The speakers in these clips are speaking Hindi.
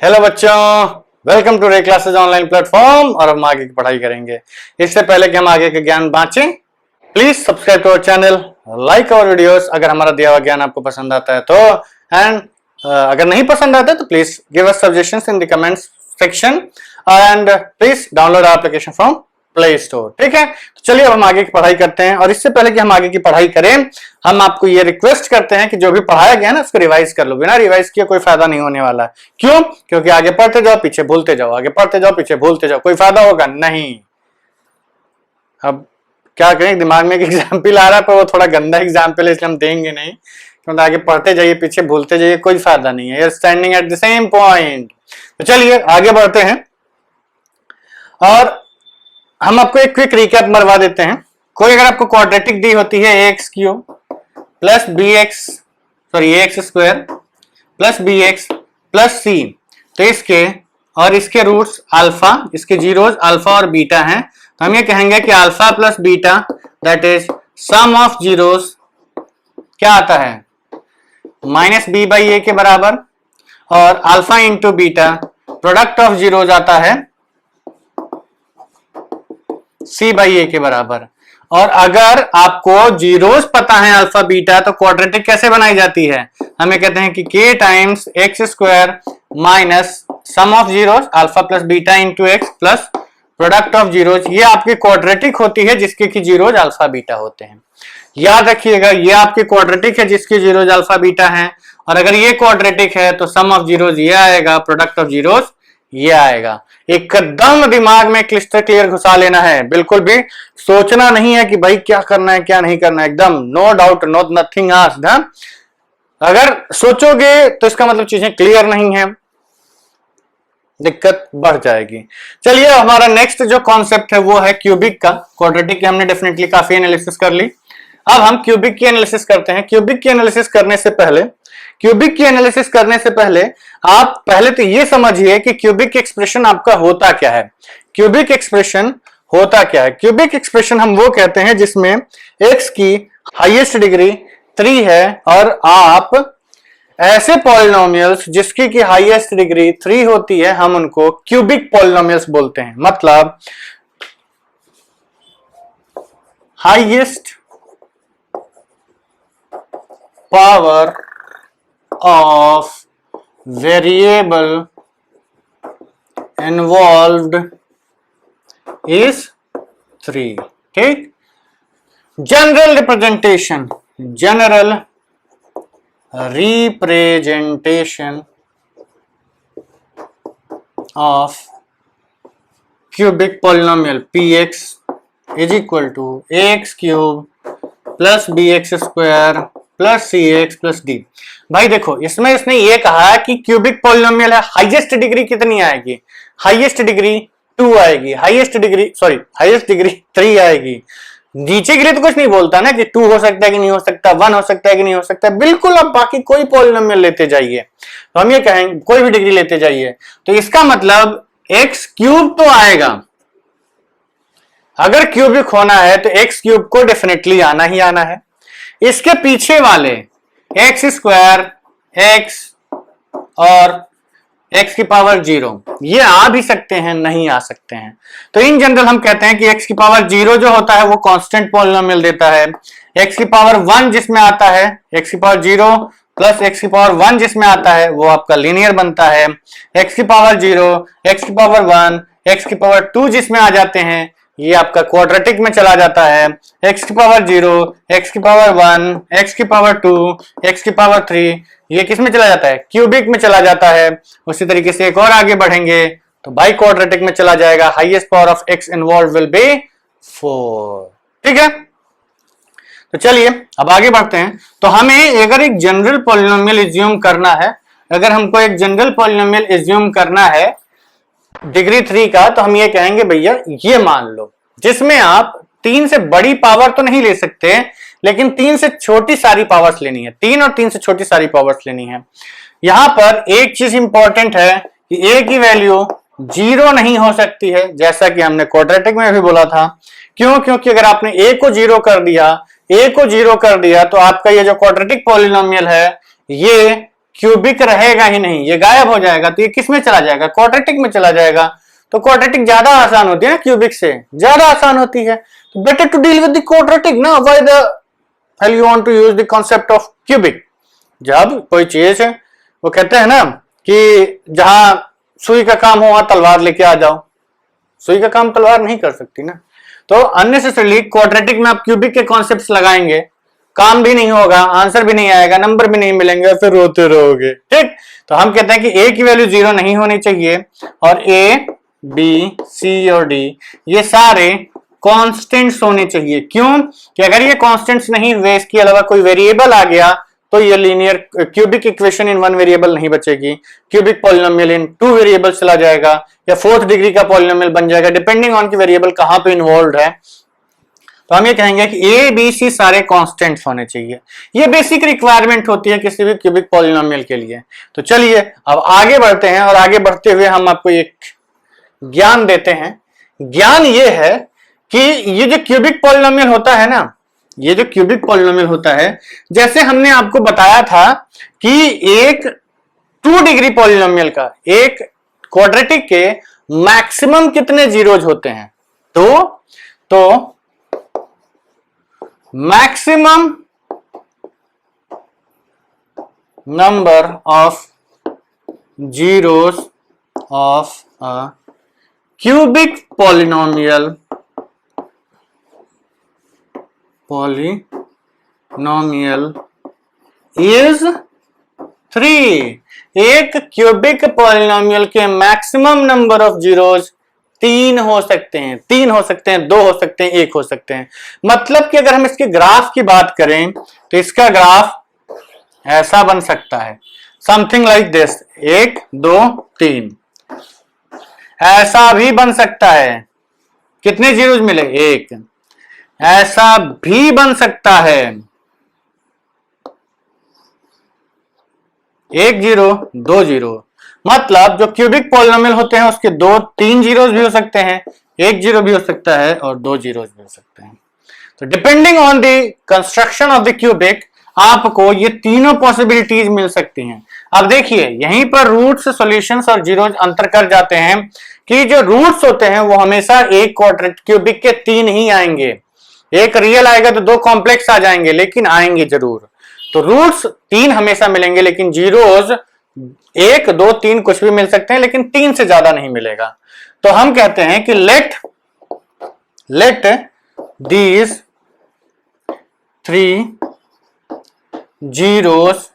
हेलो बच्चों, वेलकम टू रे क्लासेस ऑनलाइन प्लेटफॉर्म। और हम आगे की पढ़ाई करेंगे। इससे पहले कि हम आगे के ज्ञान बांटें, please subscribe to our channel, like our videos अगर हमारा दिया हुआ ज्ञान आपको पसंद आता है तो। एंड अगर नहीं पसंद आता है तो please give us suggestions in the comments section and please download our application from Play Store. ठीक है, तो चलिए अब हम आगे की पढ़ाई करते हैं। और इससे पहले कि हम आगे की पढ़ाई करें, हम आपको ये रिक्वेस्ट करते हैं कि जो भी पढ़ाया गया ना उसको रिवाइज कर लो। बिना रिवाइज किए कोई फायदा नहीं होने वाला है। क्यों? क्योंकि आगे पढ़ते जाओ पीछे भूलते जाओ, आगे पढ़ते जाओ पीछे भूलते जाओ, कोई फायदा होगा नहीं। अब क्या करें, दिमाग में एक एग्जाम्पल आ रहा है पर वो थोड़ा गंदा एग्जाम्पल है, इसलिए हम देंगे नहीं। क्योंकि आगे पढ़ते जाइए पीछे भूलते जाइए, कोई फायदा नहीं है। Standing at the same point. तो चलिए आगे बढ़ते हैं और हम आपको एक क्विक रिकैप मरवा देते हैं। कोई अगर आपको क्वाड्रेटिक दी होती है x cube plus b x x square plus b x plus c, तो इसके रूट्स अल्फा, इसके जीरोस अल्फा और बीटा हैं, तो हम ये कहेंगे कि alpha plus beta that is sum of zeros क्या आता है माइनस बी बाई ए के बराबर, और alpha into beta product of zeros आता है सी बाई ए के बराबर। और अगर आपको जीरोस पता है अल्फा बीटा, तो क्वाड्रेटिक कैसे बनाई जाती है? हमें कहते हैं कि के times x square minus sum of zeros alpha plus beta into x plus product of zeros. ये आपकी क्वाड्रेटिक होती है जिसके की जीरोस अल्फा बीटा होते हैं। याद रखिएगा, ये आपकी क्वाड्रेटिक है जिसकी जीरोस अल्फा बीटा है। और अगर ये क्वाड्रेटिक है तो सम ऑफ जीरोस ये आएगा, प्रोडक्ट ऑफ जीरोस ये आएगा। एकदम दिमाग में क्लिस्टर क्लियर घुसा लेना है, बिल्कुल भी सोचना नहीं है कि भाई क्या करना है क्या नहीं करना है, एकदम no doubt no nothing asked. अगर सोचोगे तो इसका मतलब चीजें क्लियर नहीं है, दिक्कत बढ़ जाएगी। चलिए हमारा नेक्स्ट जो कॉन्सेप्ट है वो है क्यूबिक का। क्वाड्रेटिक की हमने डेफिनेटली काफी एनालिसिस कर ली, अब हम क्यूबिक की एनालिसिस करते हैं। क्यूबिक की एनालिसिस करने से पहले आप पहले तो ये समझिए कि क्यूबिक एक्सप्रेशन आपका होता क्या है। क्यूबिक एक्सप्रेशन होता क्या है? क्यूबिक एक्सप्रेशन हम वो कहते हैं जिसमें x की हाईएस्ट डिग्री 3 है और आप ऐसे पॉलिनोमियल्स जिसकी की हाईएस्ट डिग्री 3 होती है हम उनको क्यूबिक पॉलिनोमियल्स बोलते हैं। मतलब highest power of variable involved is 3। ठीक, general representation of cubic polynomial px is equal to ax cube plus bx square plus c x plus d. भाई देखो, इसमें इसने ये कहा कि क्यूबिक पॉलिनोमियल है, हाईएस्ट डिग्री कितनी आएगी? हाईएस्ट डिग्री 2 आएगी, हाईएस्ट डिग्री 3 आएगी। नीचे के लिए तो कुछ नहीं बोलता ना कि 2 हो सकता है कि नहीं हो सकता, 1 हो सकता है कि नहीं हो सकता। बिल्कुल आप बाकी कोई पॉलिनोमियल लेते जाइए, तो हम ये कहेंगे कोई भी डिग्री लेते जाइए, तो इसका मतलब एक्स क्यूब तो आएगा। अगर क्यूबिक होना है तो एक्स क्यूब को डेफिनेटली आना ही आना है। इसके पीछे वाले एक्स स्क्वायर एक्स और एक्स की पावर 0 ये आ भी सकते हैं, नहीं आ सकते हैं। तो इन जनरल हम कहते हैं कि एक्स की पावर 0 जो होता है वो कांस्टेंट पॉलिनोमियल देता है। एक्स की पावर 1 जिसमें आता है, एक्स की पावर 0 प्लस एक्स की पावर 1 जिसमें आता है वो आपका लीनियर बनता है। एक्स की पावर 0, एक्स की पावर 1, एक्स की पावर 2 जिसमें आ जाते हैं ये आपका क्वाड्रेटिक में चला जाता है। एक्स की पावर 0, एक्स की पावर 1, एक्स की पावर 2, एक्स की पावर 3 ये किस में चला जाता है? क्यूबिक में चला जाता है। उसी तरीके से एक और आगे बढ़ेंगे तो बाई क्वाड्रेटिक में चला जाएगा। Highest power of x involve will be 4। ठीक है, तो चलिए अब आगे बढ़ते हैं। तो हमें अगर एक जनरल पॉलिनोमियल एज्यूम करना है, अगर हमको एक जनरल पॉलिनोमियल एज्यूम करना है डिग्री 3 का, तो हम ये कहेंगे भैया ये मान लो जिसमें आप 3 से बड़ी पावर तो नहीं ले सकते लेकिन 3 से छोटी सारी पावर्स लेनी है। 3 और 3 से छोटी सारी पावर्स लेनी है। यहां पर एक चीज इंपॉर्टेंट है कि a की वैल्यू 0 नहीं हो सकती है, जैसा कि हमने क्वाड्रेटिक में भी बोला था। क्यों? क्योंकि अगर आपने a को 0 कर दिया तो आपका ये जो क्वाड्रेटिक पॉलिनोमियल है ये क्यूबिक रहेगा ही नहीं, ये गायब हो जाएगा। तो ये किस में चला जाएगा? क्वाड्रेटिक में चला जाएगा। तो क्वाड्रेटिक ज्यादा आसान होती है ना, क्यूबिक से ज्यादा आसान होती है। तो better to deal with the quadratic ना, why the hell you want to use the concept of cubic. जब कोई चीज है, वो कहते हैं ना कि जहां सुई का काम हो वहां तलवार लेके आ जाओ, सुई का काम तलवार नहीं कर सकती ना। तो अननेसेसरली क्वाड्रेटिक में आप क्यूबिक के कॉन्सेप्ट्स लगाएंगे, काम भी नहीं होगा, आंसर भी नहीं आएगा, नंबर भी नहीं मिलेंगे, फिर रोते रहोगे। ठीक, तो हम कहते हैं कि ए की वैल्यू 0 नहीं होनी चाहिए और ए बी सी और डी ये सारे कांस्टेंट्स होने चाहिए। क्यों? कि अगर ये कांस्टेंट्स नहीं हुए, इसके अलावा कोई वेरिएबल आ गया तो ये linear cubic equation in one variable नहीं बचेगी, क्यूबिक पॉलिनोमियल इन टू वेरिएबल चला जाएगा या फोर्थ डिग्री का पॉलिनोमियल बन जाएगा, डिपेंडिंग ऑन की वेरिएबल कहां पे इन्वॉल्व है। तो हम ये कहेंगे कि ए बी सी सारे कांस्टेंट्स होने चाहिए। ये बेसिक रिक्वायरमेंट होती है किसी भी क्यूबिक पॉलिनोमियल के लिए। तो चलिए अब आगे बढ़ते हैं, और आगे बढ़ते हुए हम आपको एक ज्ञान देते हैं। ज्ञान ये है कि ये जो क्यूबिक पॉलिनोमियल होता है ना, ये जो क्यूबिक पॉलिनोमियल होता है, जैसे हमने आपको बताया था कि एक 2 डिग्री पॉलिनोमियल का, एक क्वाड्रेटिक के मैक्सिमम कितने जीरोज होते हैं? तो maximum number of zeros of a cubic polynomial is 3। एक क्यूबिक पॉलिनोमियल के मैक्सिमम नंबर ऑफ जीरोस 3 हो सकते हैं, 3 हो सकते हैं, 2 हो सकते हैं, 1 हो सकते हैं। मतलब कि अगर हम इसके ग्राफ की बात करें तो इसका ग्राफ ऐसा बन सकता है, समथिंग लाइक दिस, 1 2 3। ऐसा भी बन सकता है, कितने जीरोस मिले? 1। ऐसा भी बन सकता है 1 0 2 0। मतलब जो क्यूबिक पॉलिनोमियल होते हैं उसके 2 3 जीरोस भी हो सकते हैं, 1 जीरो भी हो सकता है और 2 जीरोस भी हो सकते हैं। तो depending on the construction of the cubic आपको ये तीनों पॉसिबिलिटीज मिल सकती हैं। अब देखिए यहीं पर रूट्स, सॉल्यूशंस और जीरोस अंतर कर जाते हैं कि जो रूट्स होते हैं वो हमेशा एक क्वाड्रेटिक क्यूबिक के 3 ही आएंगे। एक रियल आएगा तो 2 कॉम्प्लेक्स आ जाएंगे, लेकिन आएंगे जरूर। तो रूट्स 3 हमेशा मिलेंगे, लेकिन जीरोस 1 2 3 कुछ भी मिल सकते हैं, लेकिन 3 से ज्यादा नहीं मिलेगा। तो हम कहते हैं कि let these 3 zeros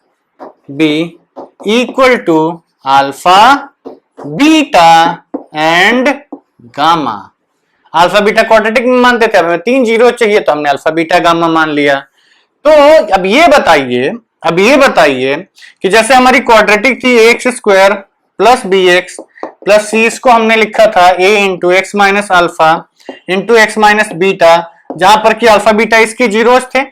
be equal to alpha beta and gamma. Alpha beta quadratic में मानते थे, अब हमें 3 जीरो चाहिए तो हमने अल्फा बीटा गामा मान लिया। तो अब ये बताइए कि जैसे हमारी क्वाड्रेटिक थी x square plus b x plus c, इसको हमने लिखा था a into x minus alpha into x minus beta, जहां पर कि अल्फा बीटा इसके जीरोस थे।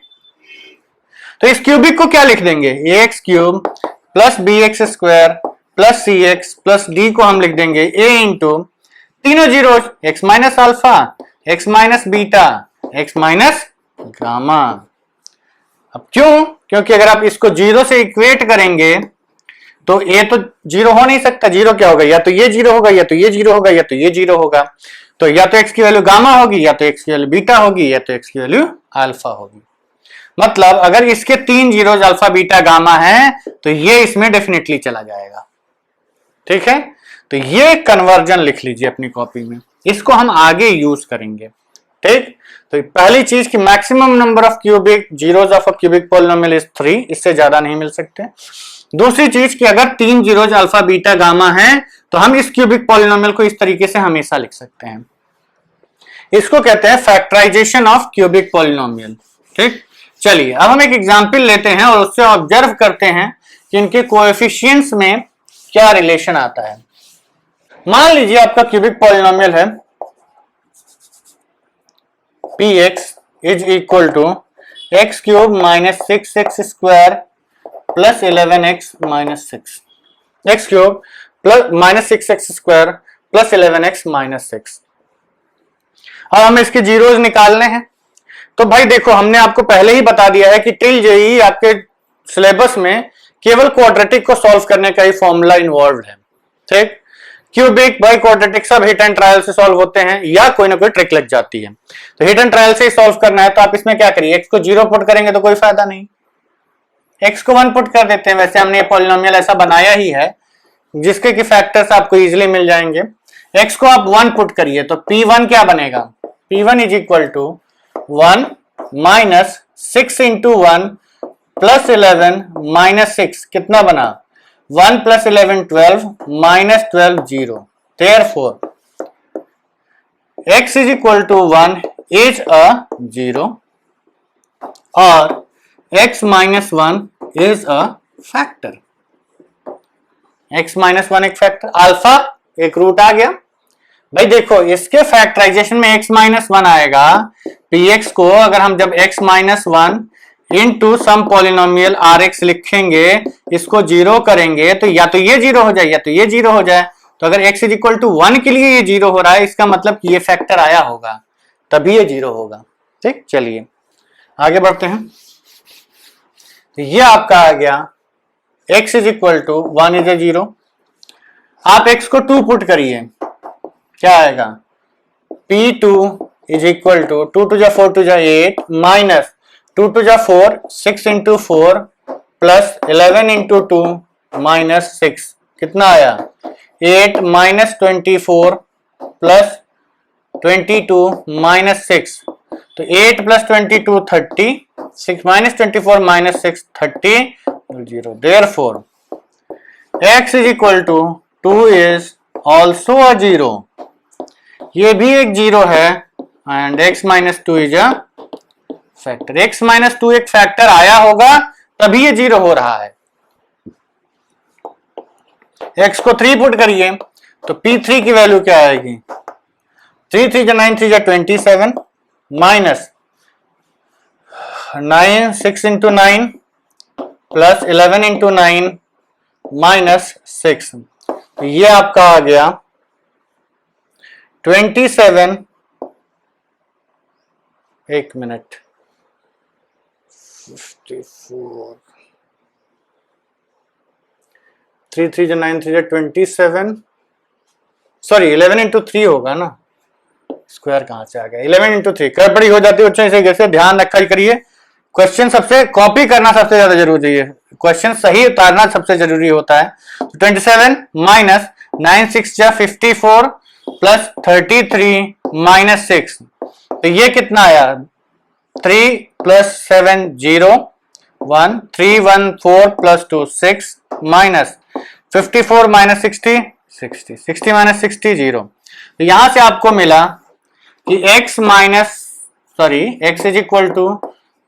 तो इस क्यूबिक को क्या लिख देंगे? A x cube plus b x square plus c x plus d को हम लिख देंगे ए इंटू तीनों zero, x minus alpha, x minus beta, x minus gamma. अब क्यों? क्योंकि अगर आप इसको जीरो से इक्वेट करेंगे तो ए तो जीरो हो नहीं सकता। जीरो क्या होगा? या तो ये जीरो होगा, या तो ये जीरो होगा, या तो ये जीरो होगा। तो या तो एक्स की वैल्यू गामा होगी, या तो एक्स की वैल्यू बीटा होगी, या तो एक्स की वैल्यू अल्फा होगी। मतलब अगर इसके 3 जीरोज अल्फा बीटा गामा है तो ये इसमें डेफिनेटली चला जाएगा। ठीक है, तो ये कन्वर्जन लिख लीजिए अपनी कॉपी में, इसको हम आगे यूज करेंगे। ठीक, तो पहली चीज कि maximum number of cubic zeros of a cubic polynomial is 3, इससे ज्यादा नहीं मिल सकते। दूसरी चीज कि अगर 3 जीरोज अल्फा बीटा गामा है तो हम इस क्यूबिक पॉलिनोमियल को इस तरीके से हमेशा लिख सकते हैं। इसको कहते हैं फैक्टराइजेशन ऑफ क्यूबिक पॉलिनोमियल। ठीक, चलिए अब हम एक एग्जाम्पल लेते हैं और उससे ऑब्जर्व करते हैं कि इनके कोएफिशिएंट्स में क्या रिलेशन आता है। मान लीजिए आपका क्यूबिक पॉलिनोमियल है px is equal to x cube minus 6x square plus 11x minus 6, x cube plus minus 6x square plus 11x minus 6। अब हमें इसके जीरोज निकालने हैं। तो भाई देखो, हमने आपको पहले ही बता दिया है कि टिल जेई आपके सिलेबस में केवल क्वाड्रेटिक को सॉल्व करने का ही फॉर्मूला इन्वॉल्व है। ठीक, क्यूबिक बाई क्वाड्रेटिक सब हिट एंड ट्रायल से सॉल्व होते हैं या कोई ना कोई ट्रिक लग जाती है। तो हिट एंड ट्रायल से ही सॉल्व करना है तो आप इसमें क्या करिए, x को 0 पुट करेंगे तो कोई फायदा नहीं, x को 1 पुट कर देते हैं। वैसे हमने पॉलिनोमियल ऐसा बनाया ही है जिसके कि फैक्टर्स आपको इजीली मिल जाएंगे। x को आप 1 पुट करिए तो p1 क्या बनेगा, p1 is equal to 1 minus 6 into 1 plus 11 minus 6 कितना बना 1 plus 11 12 minus 12 0। Therefore x is equal to 1 is a 0 और x minus 1 is a factor। x minus 1 एक फैक्टर, अल्फा एक रूट आ गया। भाई देखो इसके फैक्टराइजेशन में x माइनस 1 आएगा, px को अगर हम जब x minus 1 into some polynomial rx लिखेंगे, इसको 0 करेंगे तो या तो ये 0 हो जाए या तो ये 0 हो जाए। तो अगर x इज इक्वल टू 1 के लिए ये 0 हो रहा है, इसका मतलब कि ये फैक्टर आया होगा तभी ये 0 होगा। ठीक, चलिए आगे बढ़ते हैं। तो ये आपका आ गया x is equal to 1 is a 0। आप x को 2 पुट करिए, क्या आएगा p2 is equal to 2 to जा 4 टू जा 8 माइनस 2 टू जा 4 6 इंटू 4 प्लस 11 इंटू 2 माइनस 6 कितना आया 8 माइनस 24 प्लस 22 माइनस 6। तो 8 plus 22 30, 6 minus 24 minus 6 30 0। Therefore x is equal to 2 is also a 0। ये भी एक 0 है and x minus 2 is a factor. x minus 2 एक फैक्टर आया होगा तभी ये 0 हो रहा है। x को 3 पुट करिए तो p3 की वैल्यू क्या आएगी 3 3 9 3 27 minus 9 6 into 9 plus 11 into 9 minus 6। तो ये आपका आ गया 27, एक मिनट 54 3 3 9 3 27, सॉरी 11 इंटू 3 होगा ना, स्क्वायर कहां से आ गया 11 इंटू 3 गड़बड़ी हो जाती है बच्चों, इसे कैसे ध्यान रखा करिए। क्वेश्चन सबसे कॉपी करना सबसे ज्यादा जरूरी है, क्वेश्चन सही उतारना सबसे जरूरी होता है। तो 27 माइनस 9 6 जा 54 प्लस 33 माइनस 6। तो ये कितना आया 3 plus 7 0 1 3 1 4 plus 2 6 minus 54 minus 60 60 60 minus 60 0। तो यहां से आपको मिला कि x minus sorry x is equal to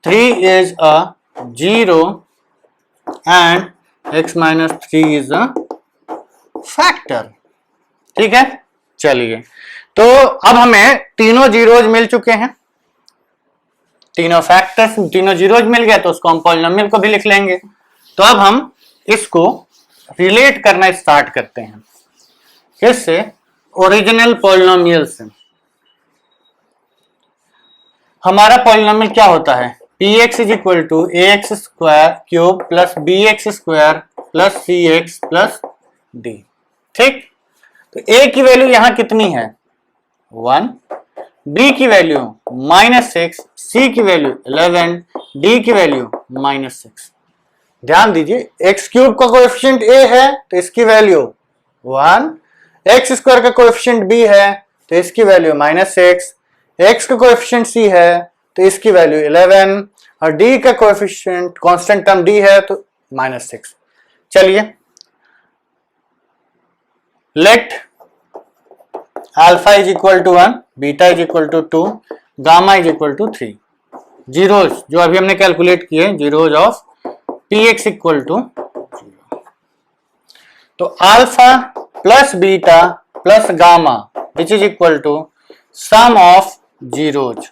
3 is a 0 and x minus 3 is a factor. ठीक है, चलिए तो अब हमें तीनों जीरोज मिल चुके हैं, तीनों फैक्टर्स तीनों जीरोज मिल गए तो उसको हम पॉलिनोमियल को भी लिख लेंगे। तो अब हम इसको रिलेट करना स्टार्ट करते हैं, किससे ओरिजिनल पॉलिनोमियल से। हमारा पॉलिनोमियल क्या होता है px is equal to ax square cube plus bx square plus cx plus d। ठीक, तो a की वैल्यू यहां कितनी है 1, b की वैल्यू -6, c की वैल्यू 11, d की वैल्यू -6। ध्यान दीजिए x क्यूब का कोएफिशिएंट a है तो इसकी वैल्यू 1, x स्क्वायर का कोएफिशिएंट b है तो इसकी वैल्यू -6, x का कोएफिशिएंट c है तो इसकी वैल्यू 11 और d का कोएफिशिएंट कांस्टेंट टर्म d है तो -6। चलिए let alpha is equal to 1, beta is equal to 2, gamma is equal to 3। Zeros जो अभी हमने कैलकुलेट किए zeros of px equal to 0। तो alpha plus beta plus gamma which is equal to sum of zeros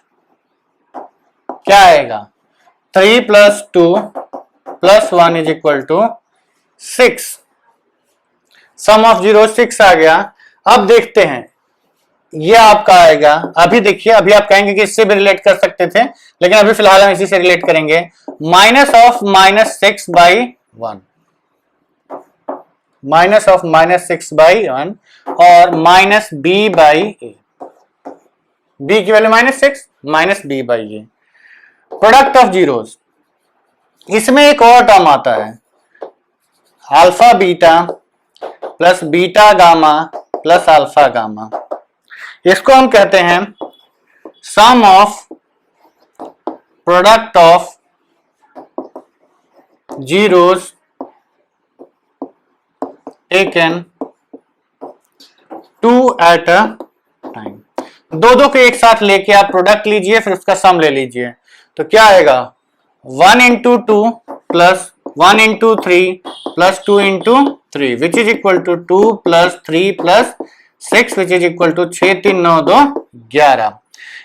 क्या आएगा 3 plus 2 plus 1 is equal to 6। Sum of zero 6 आ गया। अब देखते हैं ये आपका आएगा, अभी देखिए अभी आप कहेंगे कि इससे भी रिलेट कर सकते थे लेकिन अभी फिलहाल हम इसी से रिलेट करेंगे। माइनस ऑफ -6/1 माइनस ऑफ -6/1 और minus b by a, b की value -6 minus b by a, product of zeros. इसमें एक और टर्म आता है alpha beta plus beta gamma plus alpha gamma, इसको हम कहते हैं sum of product of zeros taken two at a time. दो के एक साथ लेके आप प्रोडक्ट लीजिए, फिर उसका सम ले लीजिए, तो क्या आएगा 1 into 2 plus 1 into 3 plus 2 into 3 which is equal to 2 plus 3 plus 6 which is equal to 6 3 9 2 11।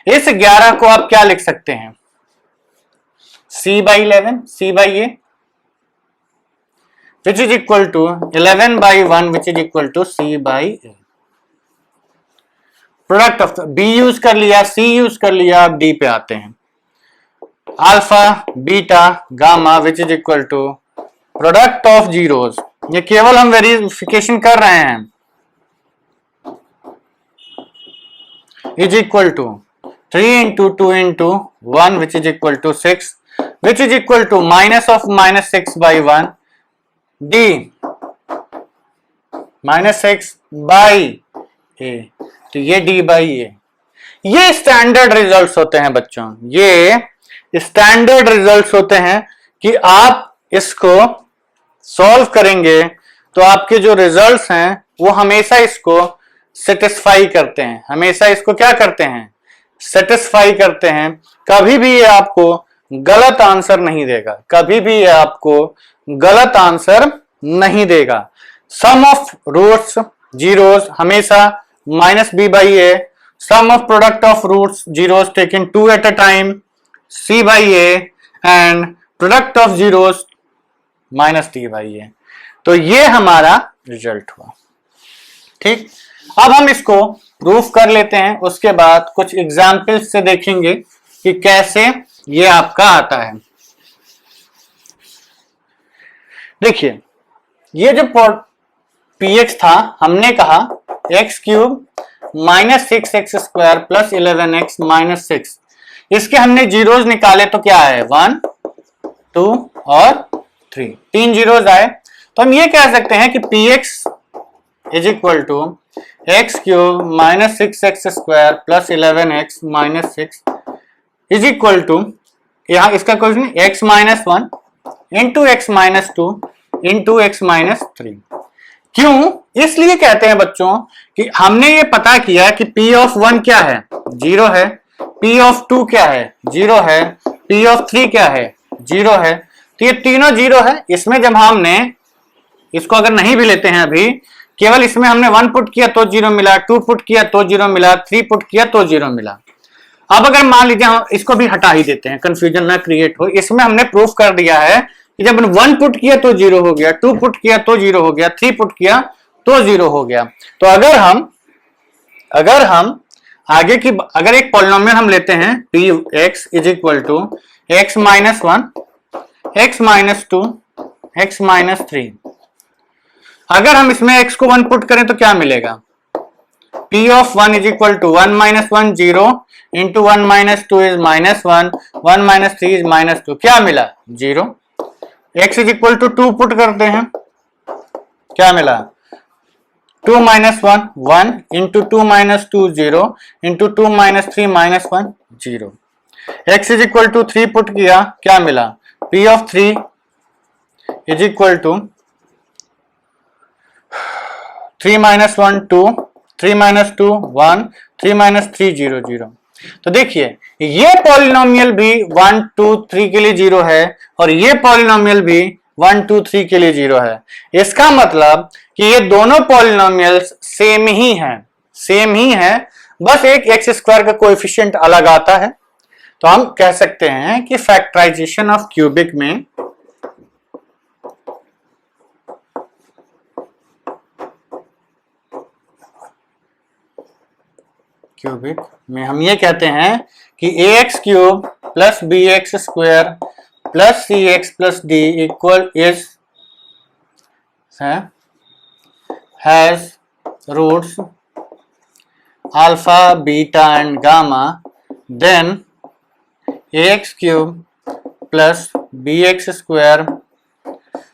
इस 11 को आप क्या लिख सकते हैं, c by 11, c by a which is equal to 11 by 1 which is equal to c by a। Product of b use कर लिया, c यूज कर लिया, अब d पे आते हैं, alpha beta gamma which is equal to product of zeros. ये केवल हम वेरिफिकेशन कर रहे हैं, is equal to 3 into 2 into 1 which is equal to 6 which is equal to minus of -6 by 1 d -6 by a, तो ये d by a। ये स्टैंडर्ड रिजल्ट्स होते हैं बच्चों, ये स्टैंडर्ड रिजल्ट्स होते हैं कि आप इसको सॉल्व करेंगे तो आपके जो रिजल्ट्स हैं वो हमेशा इसको सेटिस्फाई करते हैं, हमेशा इसको क्या करते हैं, सेटिस्फाई करते हैं। कभी भी ये आपको गलत आंसर नहीं देगा, कभी भी ये आपको गलत आंसर नहीं देगा। सम ऑफ रूट्स जीरोस हमेशा -b by a, sum of product of roots zeros taken 2 at a time c by a, and product of zeros -d by a. तो ये हमारा रिजल्ट हुआ। ठीक, अब हम इसको प्रूफ कर लेते हैं, उसके बाद कुछ एग्जाम्पल्स से देखेंगे कि कैसे ये आपका आता है। देखिए, ये जो px था, हमने कहा x cube -6x² plus 11x -6, इसके हमने जीरोज निकाले तो क्या है 1 2 और 3, 3 जीरोज आए। तो हम ये कह सकते हैं कि px is equal to x cube -6x² plus 11x -6 is equal to, यहाँ इसका question x -1 into x -2 into x -3। क्यों? इसलिए कहते हैं बच्चों कि हमने ये पता किया कि p ऑफ 1 क्या है, 0 है, p ऑफ 2 क्या है, 0 है, p ऑफ 3 क्या है, 0 है। तो ये तीनों 0 है। इसमें जब हमने इसको अगर नहीं भी लेते हैं अभी, केवल इसमें हमने 1 पुट किया तो 0 मिला, 2 पुट किया तो 0 मिला, 3 पुट किया तो 0 मिला। अब अगर मान लीजिए हम इसको भी हटा ही देते हैं, कंफ्यूजन ना क्रिएट हो, इसमें हमने प्रूफ कर दिया है कि जब 1 पुट किया तो 0 हो गया, 2 पुट किया तो 0 हो गया, 3 पुट किया तो 0 हो गया। तो अगर हम आगे की अगर एक पॉलिनोमियल हम लेते हैं px is equal to x -1 x -2 x -3, अगर हम इसमें x को 1 पुट करें तो क्या मिलेगा, p of 1 is equal to 1 -1 0 into 1 -2 is -1, 1 -3 is -2, क्या मिला 0। x is equal to 2 put करते हैं, क्या मिला 2 -1 1 into 2 -2 0 into 2 -3 -1 0। x is equal to 3 put किया, क्या मिला p of 3 is equal to 3 -1 2 3 -2 1 3 -3 0 0। तो देखिए, ये पॉलिनोमियल भी 1 2 3 के लिए 0 है और ये पॉलिनोमियल भी 1 2 3 के लिए 0 है। इसका मतलब कि ये दोनों पॉलिनोमियल्स सेम ही हैं, बस एक x² का कोएफिशिएंट अलग आता है। तो हम कह सकते हैं कि फैक्टराइजेशन ऑफ क्यूबिक में हम ये कहते हैं कि ax cube plus bx² plus cx plus d equal is has roots alpha beta and gamma, then ax cube plus bx square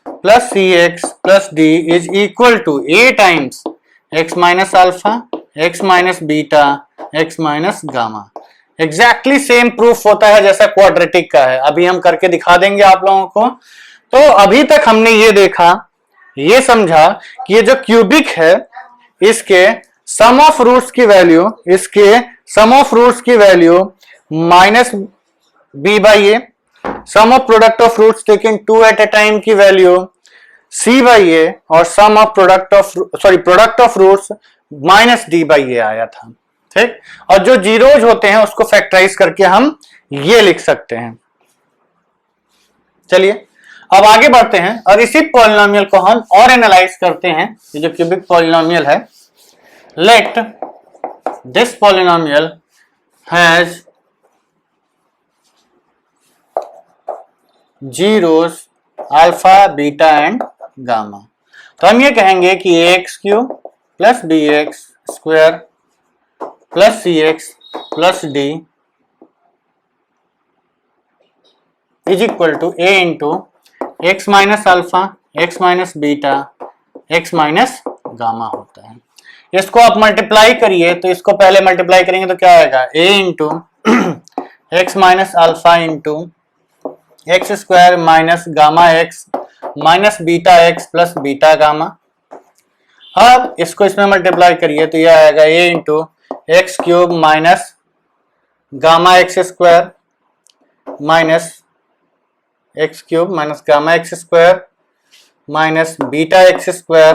plus cx plus d is equal to a times x minus alpha, x minus beta, x minus gamma. Exactly same proof होता है जैसा क्वाड्रेटिक का है, अभी हम करके दिखा देंगे आप लोगों को। तो अभी तक हमने ये देखा, ये समझा कि ये जो क्यूबिक है इसके सम ऑफ रूट्स की वैल्यू, इसके सम ऑफ रूट्स की value minus b by a, sum of product of roots taken two at a time की वैल्यू सी बाई ए, और sum of product of roots minus d by a आया था। ठीक, और जो जीरोज होते हैं उसको फैक्टराइज करके हम ये लिख सकते हैं। चलिए अब आगे बढ़ते हैं और इसी पॉलिनोमियल को हम और एनालाइज करते हैं। ये जो क्यूबिक पॉलिनोमियल है, let this polynomial has zeros alpha beta and gamma. तो हम ये कहेंगे कि ax cube plus bx square plus cx plus d is equal to a into x minus alpha, x minus beta, x minus gamma होता है। इसको आप मल्टीप्लाई करिए, तो इसको पहले मल्टीप्लाई करेंगे तो क्या आएगा, a into x minus alpha into x square minus gamma x minus beta x plus beta gamma. अब इसको इसमें मल्टीप्लाई करिए तो यह आएगा a into x cube minus gamma x square minus x cube minus gamma x square minus beta x square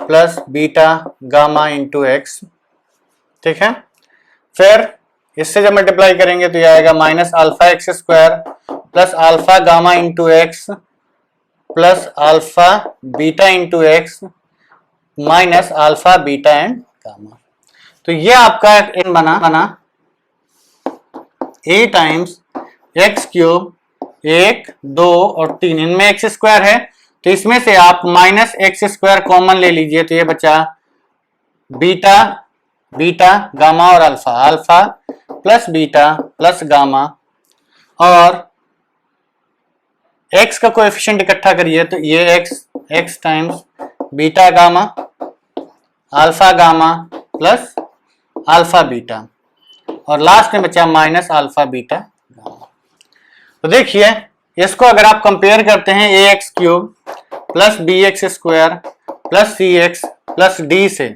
plus beta gamma into x. ठीक है, फिर इससे जब मल्टीप्लाई करेंगे तो यह आएगा minus alpha x square plus alpha gamma into x plus alpha beta into x minus alpha beta and gamma. तो ये आपका एक बना a टाइम्स एक्स क्यूब, 1, 2 और 3, इनमें एक्स स्क्वायर है तो इसमें से आप माइनस एक्स स्क्वायर कॉमन ले लीजिए, तो ये बचा बीटा बीटा गामा और alpha, alpha plus beta plus gamma, और x का कोएफिशिएंट इकट्ठा करिए तो ये x times beta gamma alpha gamma plus alpha beta, और लास्ट में बचा माइनस अल्फा बीटा गामा। तो देखिए इसको अगर आप कंपेयर करते हैं ax cube plus bx square plus cx plus d से,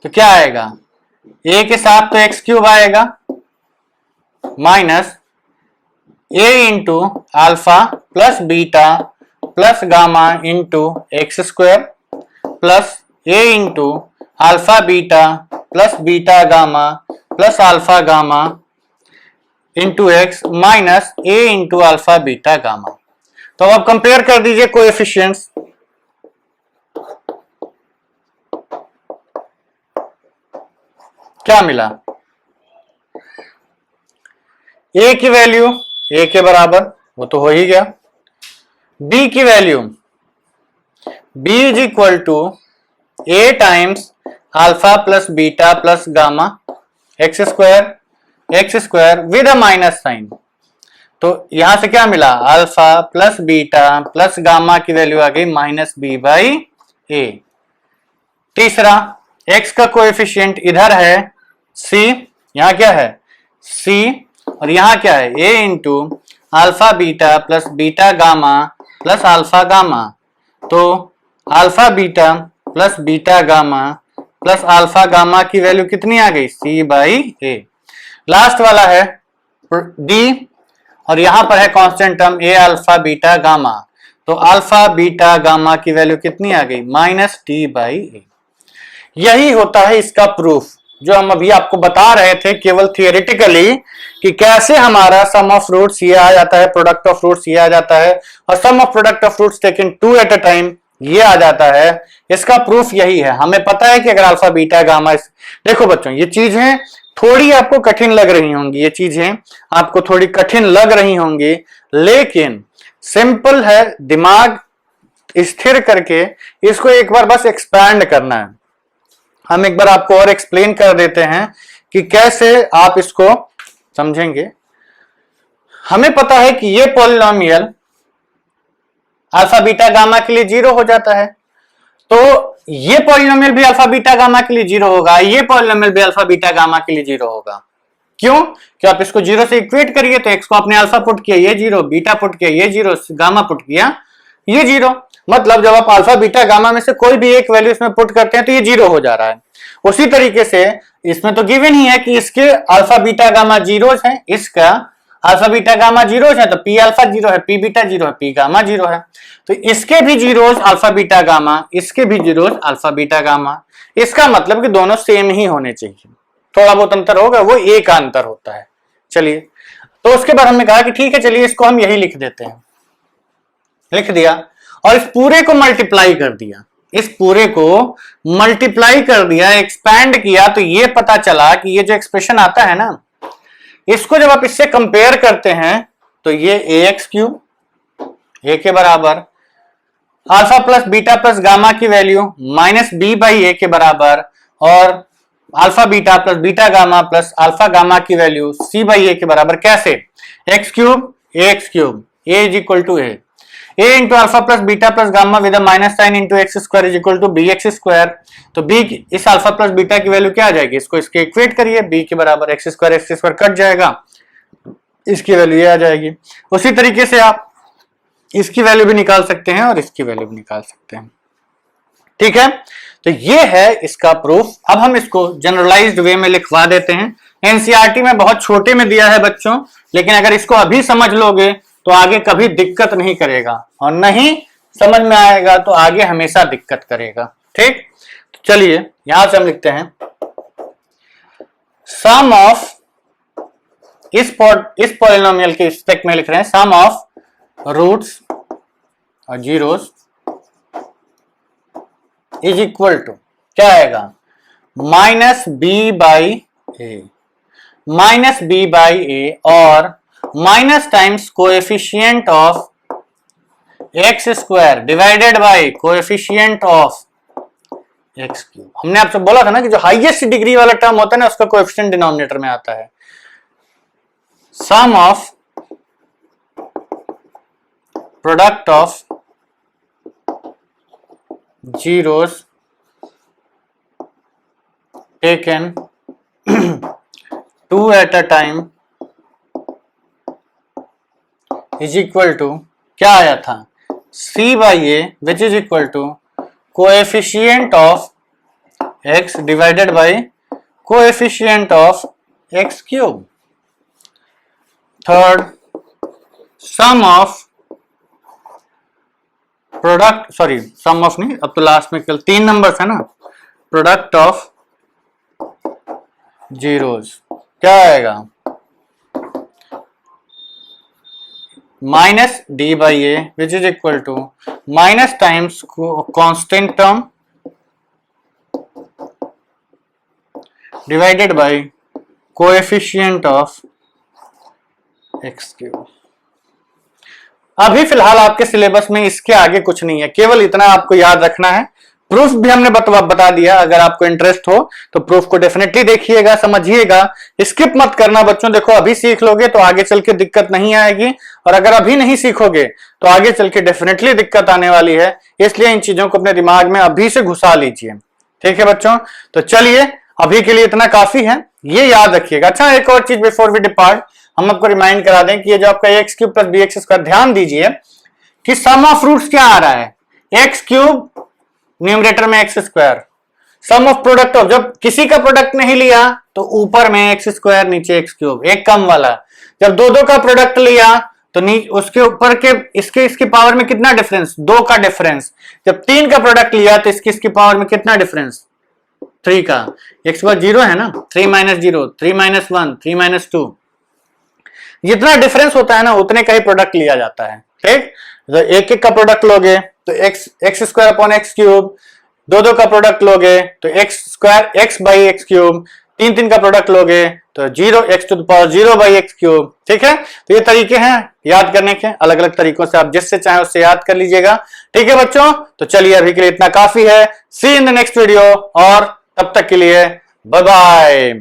तो क्या आएगा, a के साथ तो x क्यूब आएगा minus a into alpha plus beta plus gamma into x square plus a into alpha beta plus beta gamma plus alpha gamma into x minus a into alpha beta gamma. तो अब कंपेयर कर दीजिए कोएफिशिएंट्स, क्या मिला, a की वैल्यू a के बराबर, वो तो हो ही गया। b की value b is equal to a times alpha plus beta plus gamma x square with a minus sign. तो यहां से क्या मिला, alpha plus beta plus gamma की वैल्यू आ गई माइनस बी बाई ए। तीसरा, x का कोएफिशिएंट इधर है c, यहां क्या है c, और यहां क्या है a into alpha beta plus beta gamma plus alpha gamma. तो alpha beta plus beta gamma plus alpha gamma की वैल्यू कितनी आ गई, c बाई ए। लास्ट वाला है d, और यहां पर है constant term a alpha beta gamma, तो अल्फा बीटा गामा की वैल्यू कितनी आ गई, माइनस डी बाई ए। यही होता है इसका प्रूफ जो हम अभी आपको बता रहे थे केवल थियोरेटिकली, कि कैसे हमारा सम ऑफ रूट्स ये आ जाता है, प्रोडक्ट ऑफ रूट्स ये आ जाता है, और sum of product of roots taken two at a time ये आ जाता है। इसका प्रूफ यही है। हमें पता है कि अगर अल्फा बीटा गामा, देखो बच्चों ये चीजें थोड़ी आपको कठिन लग रही होंगी, ये चीजें आपको थोड़ी कठिन लग रही होंगी, लेकिन सिंपल है। दिमाग स्थिर करके इसको एक बार बस एक्सपैंड करना है। हम एक बार आपको और एक्सप्लेन कर देते हैं कि कैसे आप इसको समझेंगे। हमें पता है कि ये पॉलिनोमियल अल्फा बीटा गामा के लिए 0 हो जाता है, तो ये पॉलिनोमियल भी अल्फा बीटा गामा के लिए 0 होगा, ये पॉलिनोमियल भी अल्फा बीटा गामा के लिए 0 होगा। क्यों? कि आप इसको 0 से इक्वेट करिए, तो एक्स को आपने अल्फा पुट किया ये 0, बीटा पुट किया ये 0, गामा पुट किया ये 0। मतलब जब आप अल्फा बीटा गामा में से कोई भी एक वैल्यू इसमें पुट करते हैं तो ये 0 हो जा रहा है। उसी तरीके से इसमें तो गिवन ही है कि इसके अल्फा बीटा गामा जीरोस है, इसका अल्फा बीटा गामा जीरोस है, तो पी अल्फा 0 है, पी बीटा 0 है, पी गामा 0 है, तो इसके भी जीरोस अल्फा बीटा गामा, इसके भी जीरोस अल्फा बीटा गामा। इसका मतलब कि दोनों सेम ही होने चाहिए, थोड़ा बहुत अंतर होगा, वो एक का अंतर होता है। चलिए, तो उसके बाद हमने कहा कि ठीक है चलिए इसको हम यही लिख देते हैं, लिख दिया और इस पूरे को मल्टीप्लाई कर दिया, इस पूरे को मल्टीप्लाई कर दिया, एक्सपैंड किया, तो ये पता चला कि ये जो एक्सप्रेशन आता है ना, इसको जब आप इससे कंपेयर करते हैं तो ये ax क्यूब a के बराबर alpha plus beta plus gamma की value minus b by a के बराबर, और alpha beta plus beta gamma plus alpha gamma की वैल्यू c बाई ए के बराबर। कैसे? x cube ax cube a is equal to a into alpha plus beta plus gamma with minus sign into x square is equal to b x square. तो b इस अल्फा प्लस बीटा की वैल्यू क्या आ जाएगी, इसको इसके इक्वेट करिए, b के बराबर एक्स स्क्वायर कट जाएगा, इसकी वैल्यू ये आ जाएगी। उसी तरीके से आप इसकी वैल्यू भी निकाल सकते हैं और इसकी वैल्यू भी निकाल सकते हैं। ठीक है, तो ये है इसका प्रूफ। अब हम इसको जनरलाइज्ड वे में लिखवा देते हैं। एनसीईआरटी में बहुत छोटे में दिया है बच्चों, लेकिन अगर इसको अभी समझ लोगे तो आगे कभी दिक्कत नहीं करेगा, और नहीं समझ में आएगा तो आगे हमेशा दिक्कत करेगा। ठीक, तो चलिए यहां से हम लिखते हैं सम ऑफ, इस पॉलिनोमियल के रिस्पेक्ट में लिख रहे हैं सम ऑफ रूट्स और जीरोस इज इक्वल टू क्या आएगा, माइनस बी बाई ए और minus times coefficient of x square divided by coefficient of x cube. हमने आपसे बोला था ना कि जो हाईएस्ट डिग्री वाला टर्म होता है ना उसका कोएफिशिएंट डिनोमिनेटर में आता है। Sum of product of zeros taken two at a time is equal to क्या आया था, c by a which is equal to coefficient of x divided by coefficient of x cube. Third, sum of product, sorry sum of नहीं, अब तो लास्ट में केवल 3 नंबर्स है ना, प्रोडक्ट ऑफ जीरोस क्या आएगा, minus d by a which is equal to minus times constant term divided by coefficient of x cube. अभी फिलहाल आपके सिलेबस में इसके आगे कुछ नहीं है, केवल इतना आपको याद रखना है। प्रूफ भी हमने बता दिया, अगर आपको इंटरेस्ट हो तो प्रूफ को डेफिनेटली देखिएगा, समझिएगा, स्किप मत करना बच्चों। देखो अभी सीख लोगे तो आगे चल के दिक्कत नहीं आएगी, और अगर अभी नहीं सीखोगे तो आगे चल के डेफिनेटली दिक्कत आने वाली है। इसलिए इन चीजों को अपने दिमाग में अभी से घुसा लीजिए। ठीक है बच्चों, तो चलिए अभी के लिए इतना काफी है, ये याद रखिएगा। अच्छा, एक और चीज बिफोर वी डिपार्ट हम आपको रिमाइंड करा दें कि ये जो आपका x cube plus b x square, ध्यान दीजिए कि सम ऑफ रूट्स क्या आ रहा है, एक्स क्यूब न्यूमरेटर में x square, sum of product of, जब किसी का प्रोडक्ट नहीं लिया तो ऊपर में एक्स स्क्वायर नीचे एक्स क्यूब, एक कम वाला। जब दो का प्रोडक्ट लिया तो उसके ऊपर के इसके पावर में कितना डिफरेंस, 2 का डिफरेंस। जब 3 का प्रोडक्ट लिया तो इसकी पावर में कितना डिफरेंस, 3 का। एक्स बार 0 है ना, 3 माइनस 0, 3 माइनस 1, 3 माइनस 2, जितना डिफरेंस होता है ना उतने का ही प्रोडक्ट लिया जाता है। ठीक, तो एक का प्रोडक्ट लोगे तो x square upon x cube, 2 का प्रोडक्ट लोगे तो x square x by x cube, 3 का प्रोडक्ट लोगे तो 0 x to the power 0 by x cube. ठीक है, तो ये तरीके हैं याद करने के, अलग अलग तरीकों से आप जिससे चाहे उससे याद कर लीजिएगा। ठीक है बच्चों, तो चलिए अभी के लिए इतना काफी है। सी इन द नेक्स्ट वीडियो, और तब तक के लिए बाय बाय।